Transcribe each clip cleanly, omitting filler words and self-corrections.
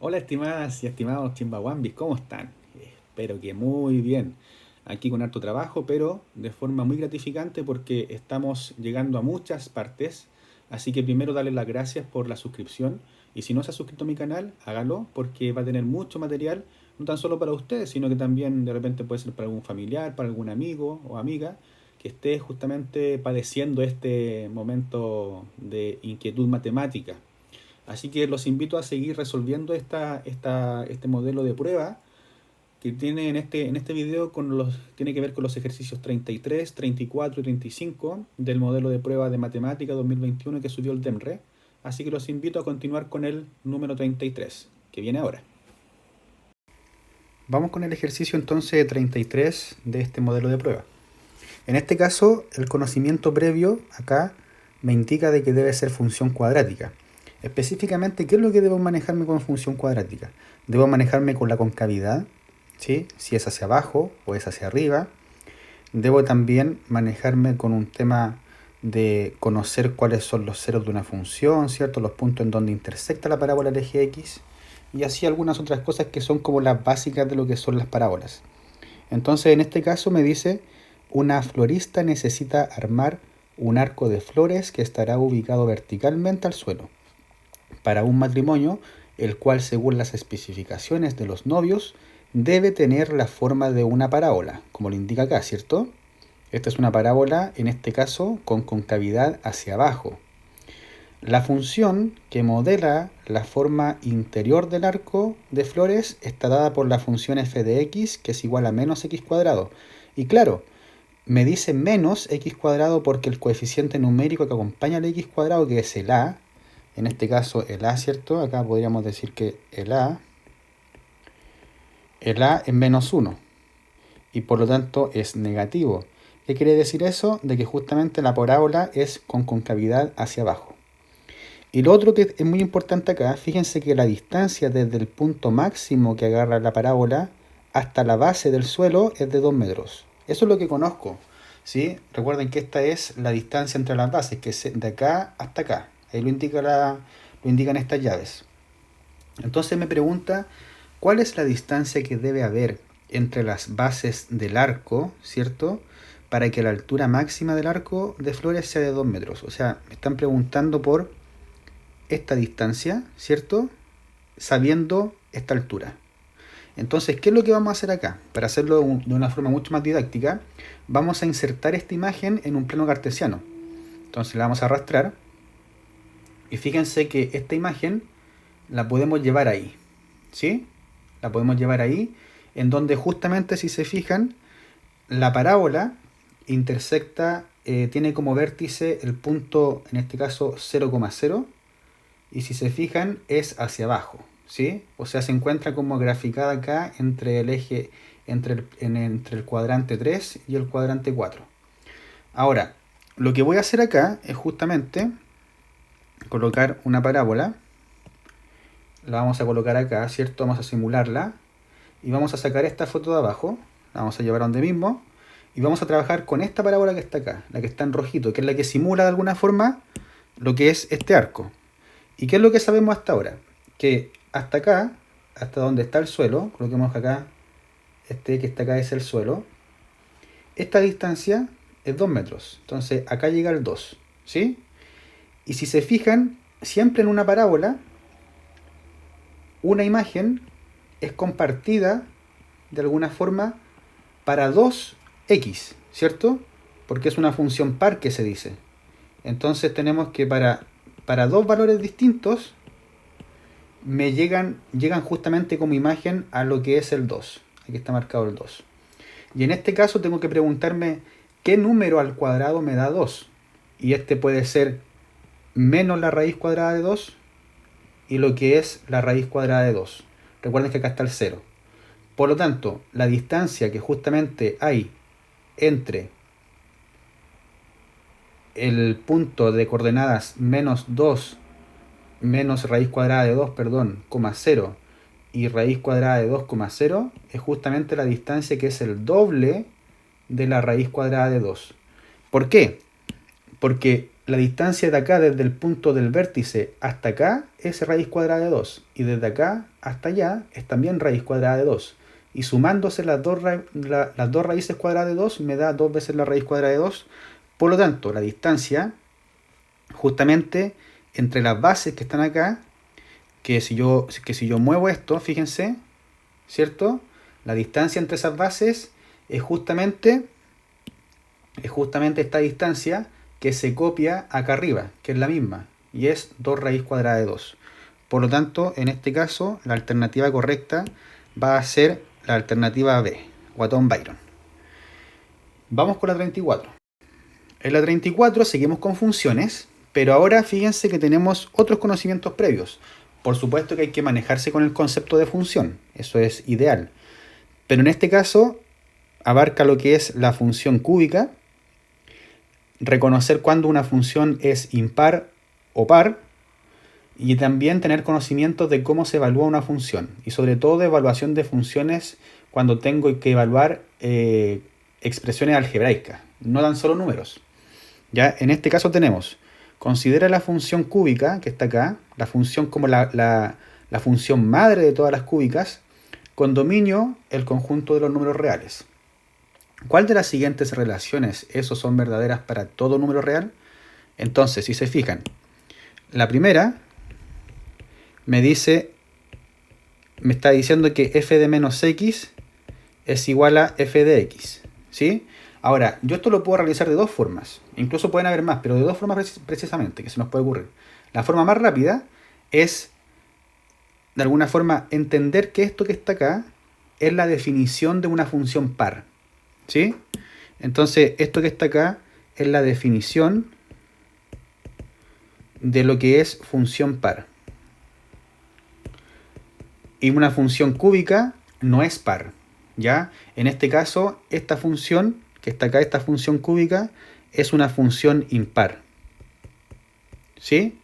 Hola estimadas y estimados Chimbawambis, ¿cómo están? Espero que muy bien. Aquí con harto trabajo, pero de forma muy gratificante porque estamos llegando a muchas partes. Así que primero darles las gracias por la suscripción. Y si no se ha suscrito a mi canal, hágalo porque va a tener mucho material, no tan solo para ustedes, sino que también de repente puede ser para algún familiar, para algún amigo o amiga que esté justamente padeciendo este momento de inquietud matemática. Así que los invito a seguir resolviendo este modelo de prueba que tiene en este video tiene que ver con los ejercicios 33, 34 y 35 del modelo de prueba de matemática 2021 que subió el DEMRE. Así que los invito a continuar con el número 33, que viene ahora. Vamos con el ejercicio entonces 33 de este modelo de prueba. En este caso, el conocimiento previo acá me indica de que debe ser función cuadrática. Específicamente, ¿qué es lo que debo manejarme con función cuadrática? Debo manejarme con la concavidad, ¿sí? Si es hacia abajo o es hacia arriba. Debo también manejarme con un tema de conocer cuáles son los ceros de una función, ¿cierto? Los puntos en donde intersecta la parábola del eje X. Y así algunas otras cosas que son como las básicas de lo que son las parábolas. Entonces, en este caso me dice, una florista necesita armar un arco de flores que estará ubicado verticalmente al suelo para un matrimonio, el cual según las especificaciones de los novios debe tener la forma de una parábola, como lo indica acá, ¿cierto? Esta es una parábola, en este caso, con concavidad hacia abajo. La función que modela la forma interior del arco de flores está dada por la función f de x, que es igual a menos x cuadrado. Y claro, me dice menos x cuadrado porque el coeficiente numérico que acompaña al x cuadrado, que es el a, en este caso el a, ¿cierto? Acá podríamos decir que el a es menos 1 y por lo tanto es negativo. ¿Qué quiere decir eso? De que justamente la parábola es con concavidad hacia abajo. Y lo otro que es muy importante acá, fíjense que la distancia desde el punto máximo que agarra la parábola hasta la base del suelo es de 2 metros. Eso es lo que conozco, ¿sí? Recuerden que esta es la distancia entre las bases, que es de acá hasta acá. Ahí lo indican estas llaves. Entonces me pregunta, ¿cuál es la distancia que debe haber entre las bases del arco, ¿cierto? Para que la altura máxima del arco de flores sea de 2 metros. O sea, me están preguntando por esta distancia, ¿cierto? Sabiendo esta altura. Entonces, ¿qué es lo que vamos a hacer acá? Para hacerlo de una forma mucho más didáctica, vamos a insertar esta imagen en un plano cartesiano. Entonces la vamos a arrastrar y fíjense que esta imagen la podemos llevar ahí, ¿sí? La podemos llevar ahí, en donde justamente si se fijan, la parábola intersecta, tiene como vértice el punto, en este caso 0,0, y si se fijan es hacia abajo, ¿sí? O sea, se encuentra como graficada acá entre el eje, entre el cuadrante 3 y el cuadrante 4. Ahora, lo que voy a hacer acá es justamente colocar una parábola, la vamos a colocar acá, ¿cierto? Vamos a simularla y vamos a sacar esta foto de abajo, la vamos a llevar a donde mismo y vamos a trabajar con esta parábola que está acá, la que está en rojito, que es la que simula de alguna forma lo que es este arco. ¿Y qué es lo que sabemos hasta ahora? Que hasta acá, hasta donde está el suelo, coloquemos acá, este que está acá es el suelo, esta distancia es 2 metros. Entonces acá llega el 2, ¿sí? Y si se fijan, siempre en una parábola, una imagen es compartida de alguna forma para 2x, ¿cierto? Porque es una función par que se dice. Entonces tenemos que para dos valores distintos llegan justamente como imagen a lo que es el 2. Aquí está marcado el 2. Y en este caso tengo que preguntarme qué número al cuadrado me da 2. Y este puede ser menos la raíz cuadrada de 2 y lo que es la raíz cuadrada de 2. Recuerden que acá está el 0. Por lo tanto, la distancia que justamente hay entre el punto de coordenadas menos 2 menos raíz cuadrada de 2, perdón, coma 0 y raíz cuadrada de 2, 0 es justamente la distancia que es el doble de la raíz cuadrada de 2. ¿Por qué? Porque la distancia de acá, desde el punto del vértice hasta acá, es raíz cuadrada de 2. Y desde acá hasta allá es también raíz cuadrada de 2. Y sumándose las dos raíces cuadradas de 2 me da 2 veces la raíz cuadrada de 2. Por lo tanto, la distancia justamente entre las bases que están acá, que si yo muevo esto, fíjense, ¿cierto? La distancia entre esas bases es justamente esta distancia que se copia acá arriba, que es la misma, y es 2 raíz cuadrada de 2. Por lo tanto, en este caso, la alternativa correcta va a ser la alternativa B, Guatón Byron. Vamos con la 34. En la 34 seguimos con funciones, pero ahora fíjense que tenemos otros conocimientos previos. Por supuesto que hay que manejarse con el concepto de función, eso es ideal. Pero en este caso abarca lo que es la función cúbica, reconocer cuándo una función es impar o par, y también tener conocimientos de cómo se evalúa una función, y sobre todo de evaluación de funciones cuando tengo que evaluar expresiones algebraicas, no tan solo números. Ya, en este caso tenemos, considera la función cúbica, que está acá, la función como la función madre de todas las cúbicas, con dominio el conjunto de los números reales. ¿Cuál de las siguientes relaciones esos son verdaderas para todo número real? Entonces, si se fijan, la primera me está diciendo que f de menos x es igual a f de x, ¿sí? Ahora, yo esto lo puedo realizar de dos formas, incluso pueden haber más, pero de dos formas precisamente que se nos puede ocurrir. La forma más rápida es, de alguna forma, entender que esto que está acá es la definición de una función par, ¿sí? Entonces, esto que está acá es la definición de lo que es función par. Y una función cúbica no es par, ¿ya? En este caso, esta función que está acá, esta función cúbica, es una función impar, ¿sí?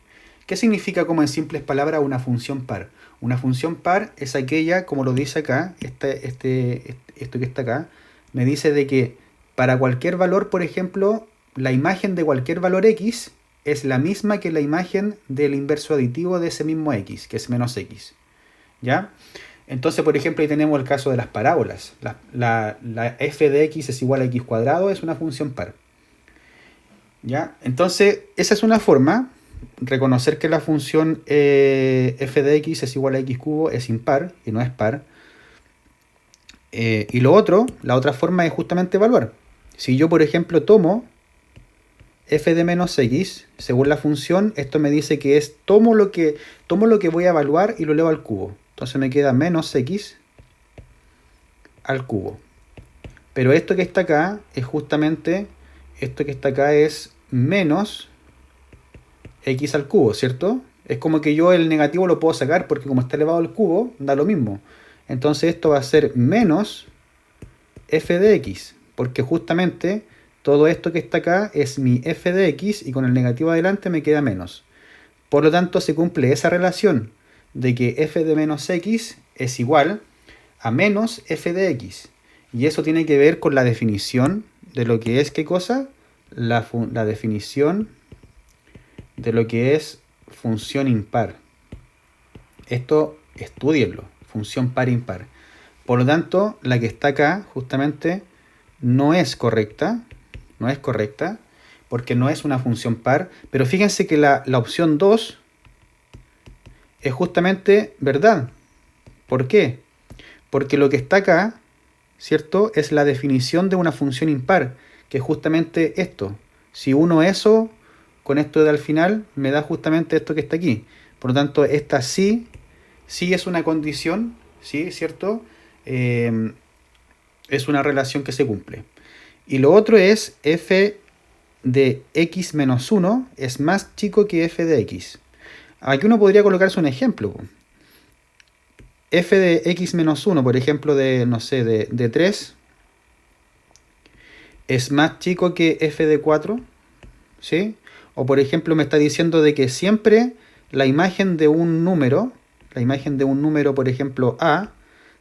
¿Qué significa, como en simples palabras, una función par? Una función par es aquella, como lo dice acá, esto que está acá, me dice de que para cualquier valor, por ejemplo, la imagen de cualquier valor x es la misma que la imagen del inverso aditivo de ese mismo x, que es menos x, ¿ya? Entonces, por ejemplo, ahí tenemos el caso de las parábolas. La f de x es igual a x cuadrado, es una función par, ¿ya? Entonces, esa es una forma, reconocer que la función f de x es igual a x cubo es impar y no es par. Y la otra forma es justamente evaluar. Si yo, por ejemplo, tomo f de menos x, según la función, esto me dice que es tomo lo que voy a evaluar y lo elevo al cubo. Entonces me queda menos x al cubo. Pero esto que está acá es justamente, esto que está acá es menos x al cubo, ¿cierto? Es como que yo el negativo lo puedo sacar porque como está elevado al cubo, da lo mismo. Entonces esto va a ser menos f de x, porque justamente todo esto que está acá es mi f de x y con el negativo adelante me queda menos. Por lo tanto, se cumple esa relación de que f de menos x es igual a menos f de x. Y eso tiene que ver con la definición de lo que es, ¿qué cosa? La definición de lo que es función impar. Esto, estúdienlo, función par impar. Por lo tanto, la que está acá, justamente, no es correcta, porque no es una función par, pero fíjense que la opción 2 es justamente verdad. ¿Por qué? Porque lo que está acá, ¿cierto?, es la definición de una función impar, que es justamente esto. Si uno eso, con esto de al final, me da justamente esto que está aquí. Por lo tanto, esta sí es una condición, ¿sí?, ¿cierto? Es una relación que se cumple. Y lo otro es f de x menos 1 es más chico que f de x. Aquí uno podría colocarse un ejemplo. F de x menos 1, por ejemplo, de 3, es más chico que f de 4, ¿sí? O por ejemplo me está diciendo de que siempre la imagen de un número, por ejemplo a,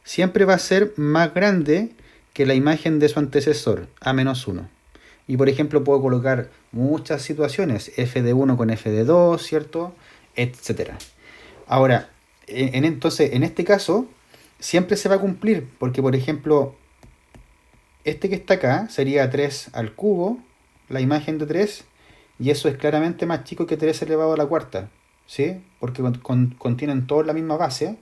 siempre va a ser más grande que la imagen de su antecesor, a menos 1. Y por ejemplo puedo colocar muchas situaciones, f de 1 con f de 2, ¿cierto? Etcétera. Ahora, entonces, en este caso, siempre se va a cumplir, porque por ejemplo, este que está acá sería 3 al cubo, la imagen de 3, y eso es claramente más chico que 3 elevado a la cuarta, ¿sí? Porque contienen todos la misma base,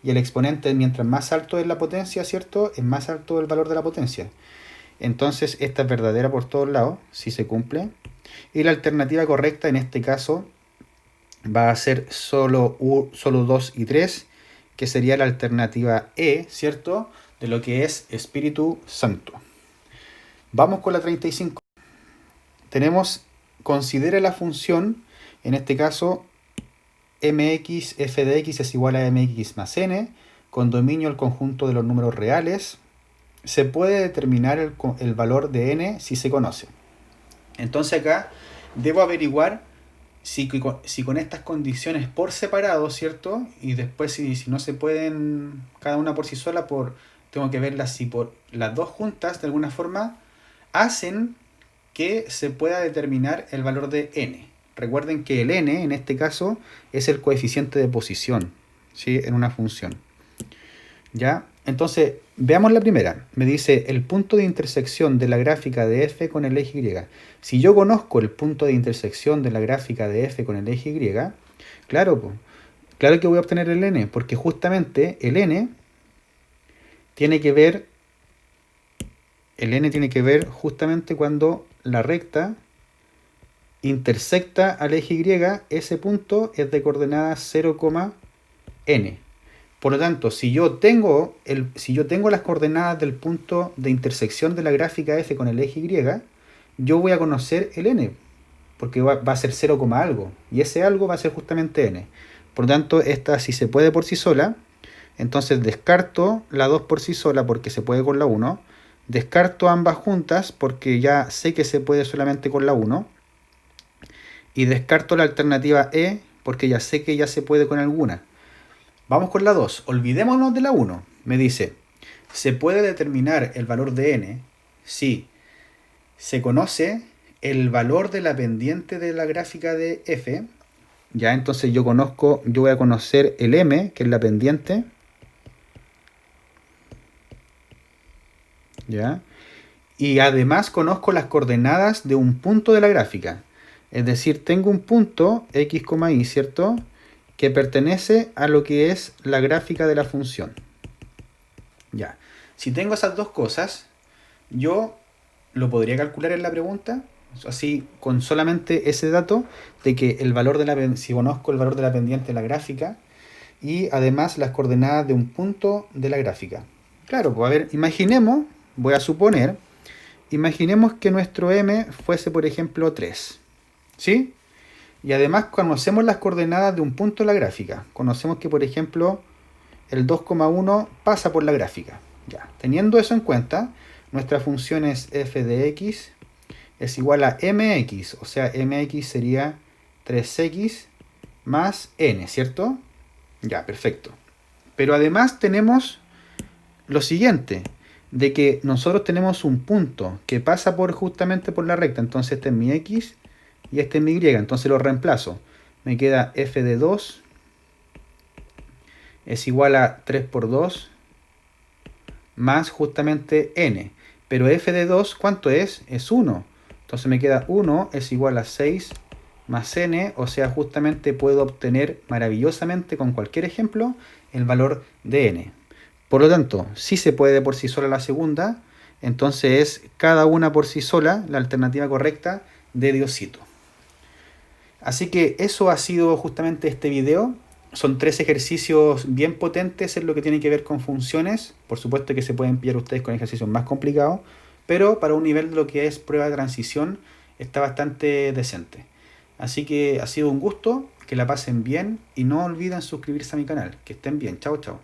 y el exponente, mientras más alto es la potencia, ¿cierto? Es más alto el valor de la potencia. Entonces, esta es verdadera por todos lados, si se cumple. Y la alternativa correcta en este caso va a ser solo 2 y 3, que sería la alternativa E, ¿cierto? De lo que es Espíritu Santo. Vamos con la 35. Tenemos, considera la función, en este caso, mx f de x es igual a mx más n, con dominio al conjunto de los números reales. Se puede determinar el valor de n si se conoce. Entonces acá debo averiguar si con estas condiciones por separado, ¿cierto? Y después si no se pueden cada una por sí sola, tengo que verlas si por las dos juntas de alguna forma hacen que se pueda determinar el valor de n. Recuerden que el n en este caso es el coeficiente de posición, ¿sí? En una función. ¿Ya? Entonces, veamos la primera. Me dice el punto de intersección de la gráfica de f con el eje y. Si yo conozco el punto de intersección de la gráfica de f con el eje y, claro, claro que voy a obtener el n, porque justamente el n tiene que ver justamente cuando la recta intersecta al eje y, ese punto es de coordenadas 0, n. Por lo tanto, si yo tengo las coordenadas del punto de intersección de la gráfica f con el eje y, yo voy a conocer el n, porque va a ser 0, algo, y ese algo va a ser justamente n. Por lo tanto, esta si se puede por sí sola, entonces descarto la 2 por sí sola porque se puede con la 1, descarto ambas juntas porque ya sé que se puede solamente con la 1, y descarto la alternativa e porque ya sé que ya se puede con alguna. Vamos con la 2. Olvidémonos de la 1. Me dice, se puede determinar el valor de n si se conoce el valor de la pendiente de la gráfica de f. Ya, entonces yo voy a conocer el m, que es la pendiente. Ya. Y además conozco las coordenadas de un punto de la gráfica. Es decir, tengo un punto x, y, ¿cierto?, que pertenece a lo que es la gráfica de la función. Ya. Si tengo esas dos cosas, yo lo podría calcular en la pregunta, así con solamente ese dato de que el valor si conozco el valor de la pendiente de la gráfica y además las coordenadas de un punto de la gráfica. Claro, pues a ver, imaginemos que nuestro m fuese, por ejemplo, 3. ¿Sí? Y además conocemos las coordenadas de un punto de la gráfica. Conocemos que, por ejemplo, el 2,1 pasa por la gráfica. Ya. Teniendo eso en cuenta, nuestra función es f de x es igual a mx. O sea, mx sería 3x más n, ¿cierto? Ya, perfecto. Pero además tenemos lo siguiente, de que nosotros tenemos un punto que pasa justamente por la recta. Entonces este es mi x y este es mi y, entonces lo reemplazo. Me queda f de 2 es igual a 3 por 2 más justamente n. Pero f de 2, ¿cuánto es? Es 1. Entonces me queda 1 es igual a 6 más n, o sea, justamente puedo obtener maravillosamente con cualquier ejemplo el valor de n. Por lo tanto, si se puede por sí sola la segunda, entonces es cada una por sí sola la alternativa correcta de Diosito. Así que eso ha sido justamente este video. Son 3 ejercicios bien potentes en lo que tiene que ver con funciones. Por supuesto que se pueden pillar ustedes con ejercicios más complicados, pero para un nivel de lo que es prueba de transición está bastante decente. Así que ha sido un gusto, que la pasen bien y no olviden suscribirse a mi canal. Que estén bien. Chao, chao.